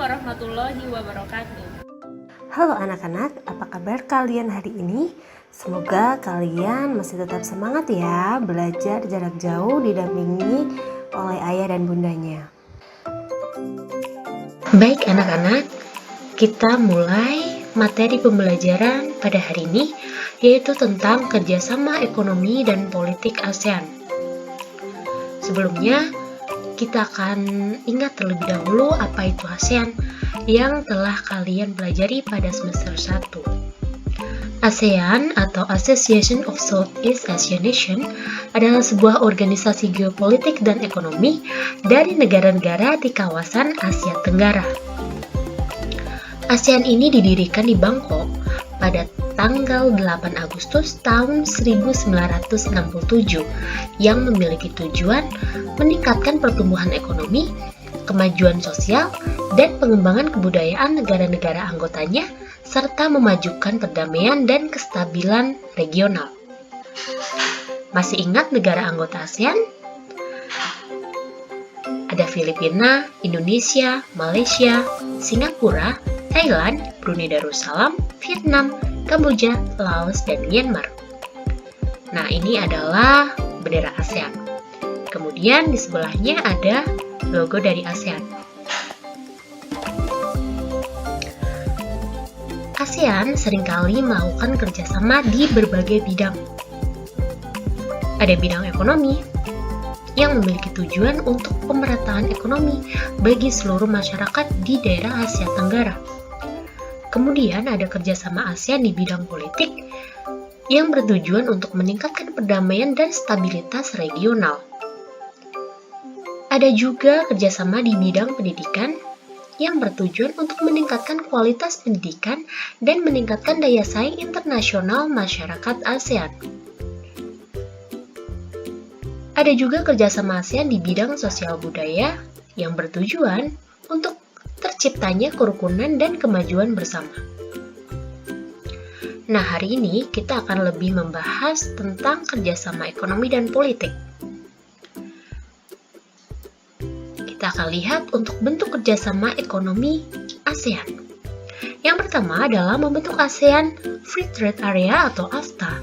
warahmatullahi wabarakatuh. Halo anak-anak, apa kabar kalian hari ini? Semoga kalian masih tetap semangat ya, belajar jarak jauh didampingi oleh ayah dan bundanya. Baik anak-anak, kita mulai materi pembelajaran pada hari ini, yaitu tentang kerjasama ekonomi dan politik ASEAN. Sebelumnya, kita akan ingat terlebih dahulu apa itu ASEAN yang telah kalian pelajari pada semester 1. ASEAN atau Association of Southeast Asian Nations adalah sebuah organisasi geopolitik dan ekonomi dari negara-negara di kawasan Asia Tenggara. ASEAN ini didirikan di Bangkok pada tanggal 8 Agustus tahun 1967 yang memiliki tujuan meningkatkan pertumbuhan ekonomi, kemajuan sosial, dan pengembangan kebudayaan negara-negara anggotanya serta memajukan perdamaian dan kestabilan regional. Masih ingat negara anggota ASEAN? Ada Filipina, Indonesia, Malaysia, Singapura, Thailand, Brunei Darussalam, Vietnam, Kamboja, Laos, dan Myanmar. Nah, ini adalah bendera ASEAN. Kemudian di sebelahnya ada logo dari ASEAN. ASEAN seringkali melakukan kerjasama di berbagai bidang. Ada bidang ekonomi yang memiliki tujuan untuk pemerataan ekonomi bagi seluruh masyarakat di daerah Asia Tenggara. Kemudian ada kerjasama ASEAN di bidang politik yang bertujuan untuk meningkatkan perdamaian dan stabilitas regional. Ada juga kerjasama di bidang pendidikan yang bertujuan untuk meningkatkan kualitas pendidikan dan meningkatkan daya saing internasional masyarakat ASEAN. Ada juga kerjasama ASEAN di bidang sosial budaya yang bertujuan untuk terciptanya kerukunan dan kemajuan bersama. Nah, hari ini kita akan lebih membahas tentang kerjasama ekonomi dan politik. Kita akan lihat untuk bentuk kerjasama ekonomi ASEAN. Yang pertama adalah membentuk ASEAN Free Trade Area atau AFTA.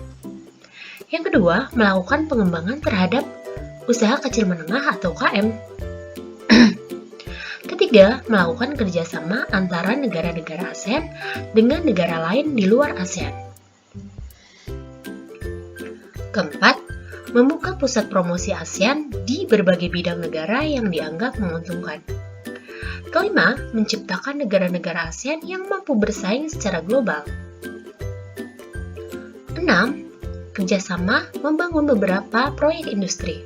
Yang kedua, melakukan pengembangan terhadap usaha kecil menengah atau UKM. Ketiga, melakukan kerjasama antara negara-negara ASEAN dengan negara lain di luar ASEAN. Keempat, membuka pusat promosi ASEAN di berbagai bidang negara yang dianggap menguntungkan. Kelima, menciptakan negara-negara ASEAN yang mampu bersaing secara global. 6. Kerjasama membangun beberapa proyek industri.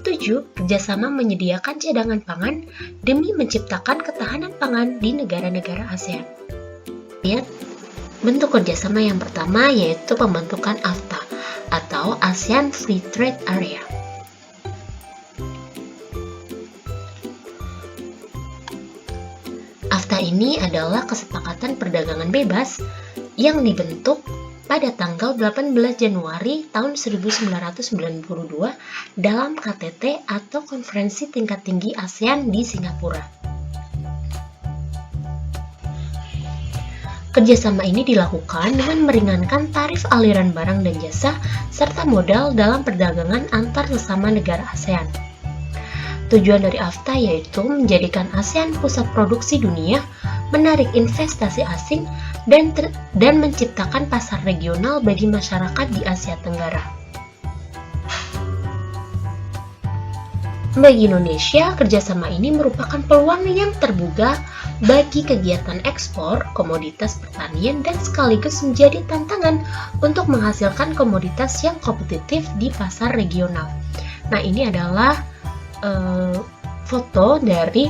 7. Kerjasama menyediakan cadangan pangan demi menciptakan ketahanan pangan di negara-negara ASEAN. Lihat bentuk kerjasama yang pertama yaitu pembentukan AFTA atau ASEAN Free Trade Area. AFTA ini adalah kesepakatan perdagangan bebas yang dibentuk pada tanggal 18 Januari tahun 1992 dalam KTT atau Konferensi Tingkat Tinggi ASEAN di Singapura. Kerjasama ini dilakukan dengan meringankan tarif aliran barang dan jasa serta modal dalam perdagangan antar sesama negara ASEAN. Tujuan dari AFTA yaitu menjadikan ASEAN pusat produksi dunia, menarik investasi asing, dan menciptakan pasar regional bagi masyarakat di Asia Tenggara. Bagi Indonesia, kerjasama ini merupakan peluang yang terbuka bagi kegiatan ekspor komoditas pertanian dan sekaligus menjadi tantangan untuk menghasilkan komoditas yang kompetitif di pasar regional. Nah, ini adalah foto dari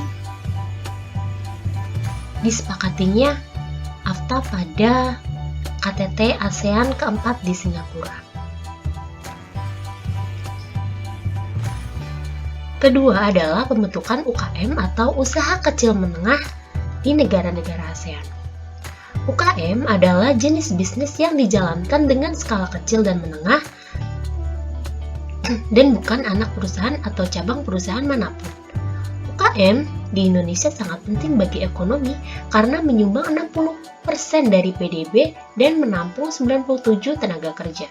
disepakatinya AFTA pada KTT ASEAN keempat di Singapura. Kedua adalah pembentukan UKM atau usaha kecil menengah di negara-negara ASEAN. UKM adalah jenis bisnis yang dijalankan dengan skala kecil dan menengah dan bukan anak perusahaan atau cabang perusahaan manapun. UKM di Indonesia sangat penting bagi ekonomi karena menyumbang 60% dari PDB dan menampung 97 tenaga kerja.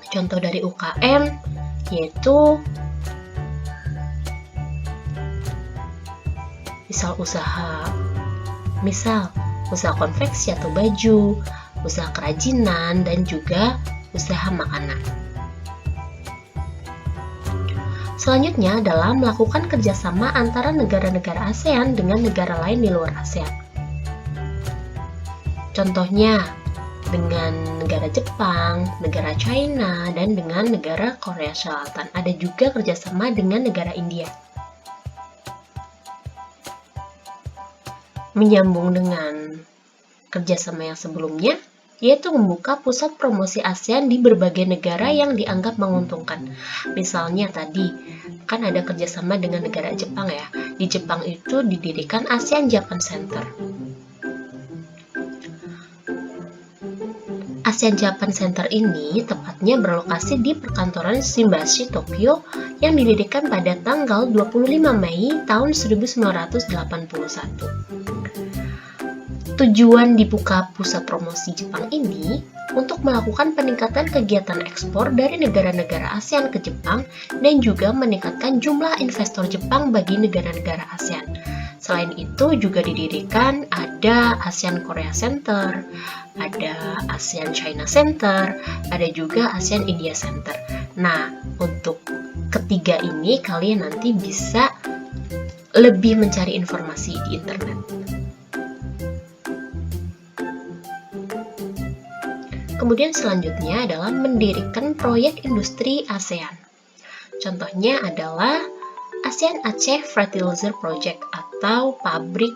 Contoh dari UKM yaitu misal usaha konveksi atau baju, usaha kerajinan, dan juga usaha makanan. Selanjutnya adalah melakukan kerjasama antara negara-negara ASEAN dengan negara lain di luar ASEAN. Contohnya dengan negara Jepang, negara China, dan dengan negara Korea Selatan. Ada juga kerjasama dengan negara India. Menyambung dengan kerjasama yang sebelumnya, yaitu membuka pusat promosi ASEAN di berbagai negara yang dianggap menguntungkan. Misalnya tadi, kan ada kerjasama dengan negara Jepang ya. Di Jepang itu didirikan ASEAN Japan Center. ASEAN Japan Center ini tepatnya berlokasi di perkantoran Shimbashi, Tokyo, yang didirikan pada tanggal 25 Mei tahun 1981. Tujuan dibuka pusat promosi Jepang ini untuk melakukan peningkatan kegiatan ekspor dari negara-negara ASEAN ke Jepang dan juga meningkatkan jumlah investor Jepang bagi negara-negara ASEAN. Selain itu juga didirikan ada ASEAN Korea Center, ada ASEAN China Center, ada juga ASEAN India Center. Nah, untuk ketiga ini kalian nanti bisa lebih mencari informasi di internet. Kemudian selanjutnya adalah mendirikan proyek industri ASEAN. Contohnya adalah ASEAN Aceh Fertilizer Project atau pabrik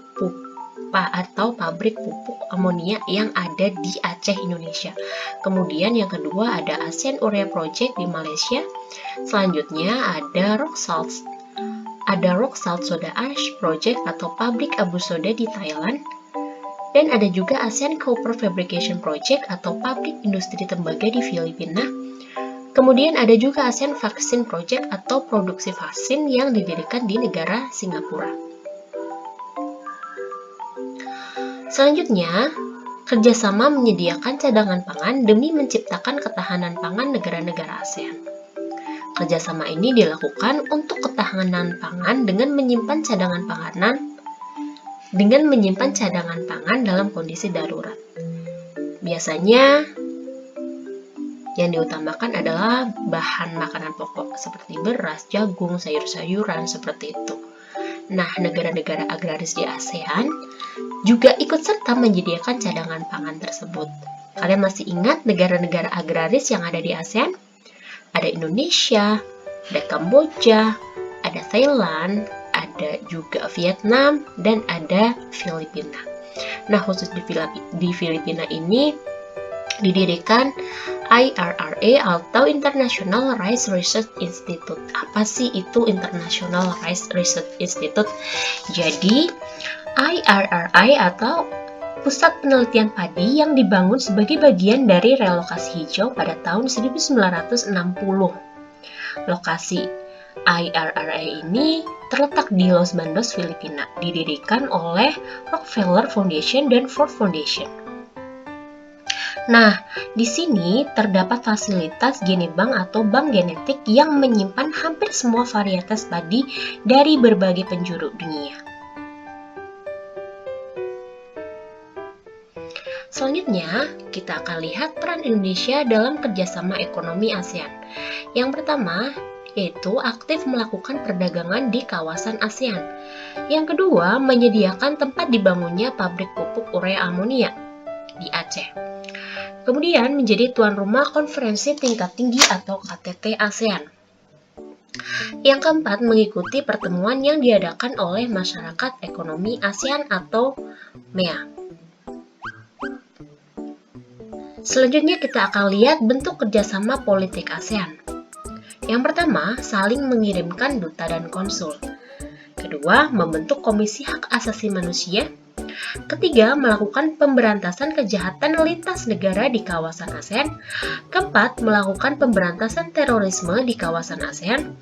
pupuk amonia yang ada di Aceh, Indonesia. Kemudian yang kedua ada ASEAN Urea Project di Malaysia. Selanjutnya ada Rock Salt Soda Ash Project atau pabrik abu soda di Thailand. Dan ada juga ASEAN Copper Fabrication Project atau pabrik industri tembaga di Filipina. Kemudian ada juga ASEAN Vaccine Project atau produksi vaksin yang didirikan di negara Singapura. Selanjutnya, kerjasama menyediakan cadangan pangan demi menciptakan ketahanan pangan negara-negara ASEAN. Kerjasama ini dilakukan untuk ketahanan pangan dengan menyimpan cadangan pangan dalam kondisi darurat. Biasanya yang diutamakan adalah bahan makanan pokok seperti beras, jagung, sayur-sayuran seperti itu. Nah, negara-negara agraris di ASEAN juga ikut serta menyediakan cadangan pangan tersebut. Kalian masih ingat negara-negara agraris yang ada di ASEAN? Ada Indonesia, ada Kamboja, ada Thailand, ada juga Vietnam, dan ada Filipina. Nah, khusus di Filipina ini didirikan IRRA atau International Rice Research Institute. Apa sih itu International Rice Research Institute? Jadi, IRRA atau Pusat Penelitian Padi yang dibangun sebagai bagian dari relokasi hijau pada tahun 1960. Lokasi IRRA ini terletak di Los Baños, Filipina, didirikan oleh Rockefeller Foundation dan Ford Foundation. Nah, di sini terdapat fasilitas Genebank atau bank genetik yang menyimpan hampir semua varietas padi dari berbagai penjuru dunia. Selanjutnya, kita akan lihat peran Indonesia dalam kerjasama ekonomi ASEAN. Yang pertama, yaitu aktif melakukan perdagangan di kawasan ASEAN. Yang kedua, menyediakan tempat dibangunnya pabrik pupuk urea amonia di Aceh. Kemudian menjadi tuan rumah konferensi tingkat tinggi atau KTT ASEAN. Yang keempat, mengikuti pertemuan yang diadakan oleh Masyarakat Ekonomi ASEAN atau MEA. Selanjutnya kita akan lihat bentuk kerjasama politik ASEAN. Yang pertama, saling mengirimkan duta dan konsul. Kedua, membentuk Komisi Hak Asasi Manusia. Ketiga, melakukan pemberantasan kejahatan lintas negara di kawasan ASEAN. Keempat, melakukan pemberantasan terorisme di kawasan ASEAN.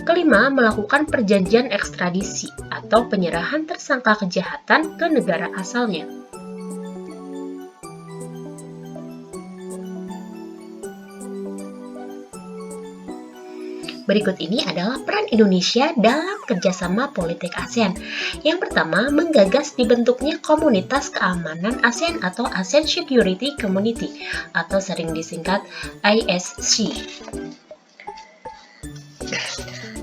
Kelima, melakukan perjanjian ekstradisi atau penyerahan tersangka kejahatan ke negara asalnya. Berikut ini adalah peran Indonesia dalam kerjasama politik ASEAN. Yang pertama, menggagas dibentuknya Komunitas Keamanan ASEAN atau ASEAN Security Community atau sering disingkat ASC.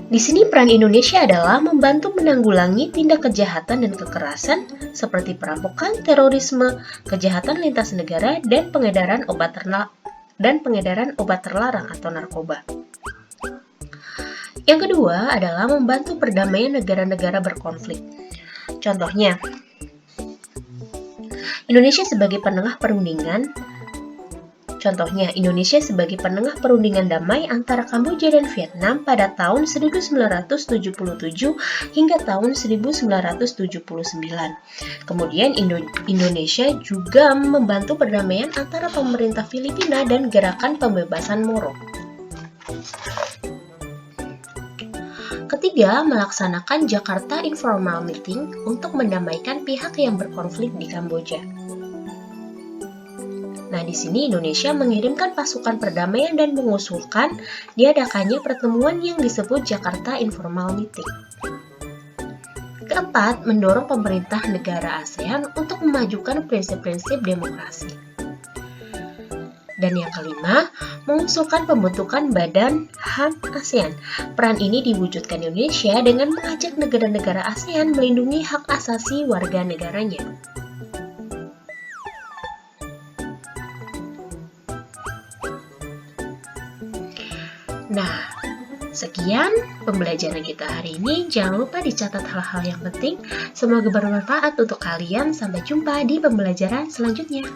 Di sini peran Indonesia adalah membantu menanggulangi tindak kejahatan dan kekerasan seperti perampokan, terorisme, kejahatan lintas negara, dan pengedaran obat terlarang atau narkoba. Yang kedua adalah membantu perdamaian negara-negara berkonflik. Contohnya, Indonesia sebagai penengah perundingan damai antara Kamboja dan Vietnam pada tahun 1977 hingga tahun 1979. Kemudian Indonesia juga membantu perdamaian antara pemerintah Filipina dan Gerakan Pembebasan Moro. Ketiga, melaksanakan Jakarta Informal Meeting untuk mendamaikan pihak yang berkonflik di Kamboja. Nah, di sini Indonesia mengirimkan pasukan perdamaian dan mengusulkan diadakannya pertemuan yang disebut Jakarta Informal Meeting. Keempat, mendorong pemerintah negara ASEAN untuk memajukan prinsip-prinsip demokrasi. Dan yang kelima, mengusulkan pembentukan Badan HAM ASEAN. Peran ini diwujudkan Indonesia dengan mengajak negara-negara ASEAN melindungi hak asasi warga negaranya. Nah, sekian pembelajaran kita hari ini. Jangan lupa dicatat hal-hal yang penting. Semoga bermanfaat untuk kalian. Sampai jumpa di pembelajaran selanjutnya.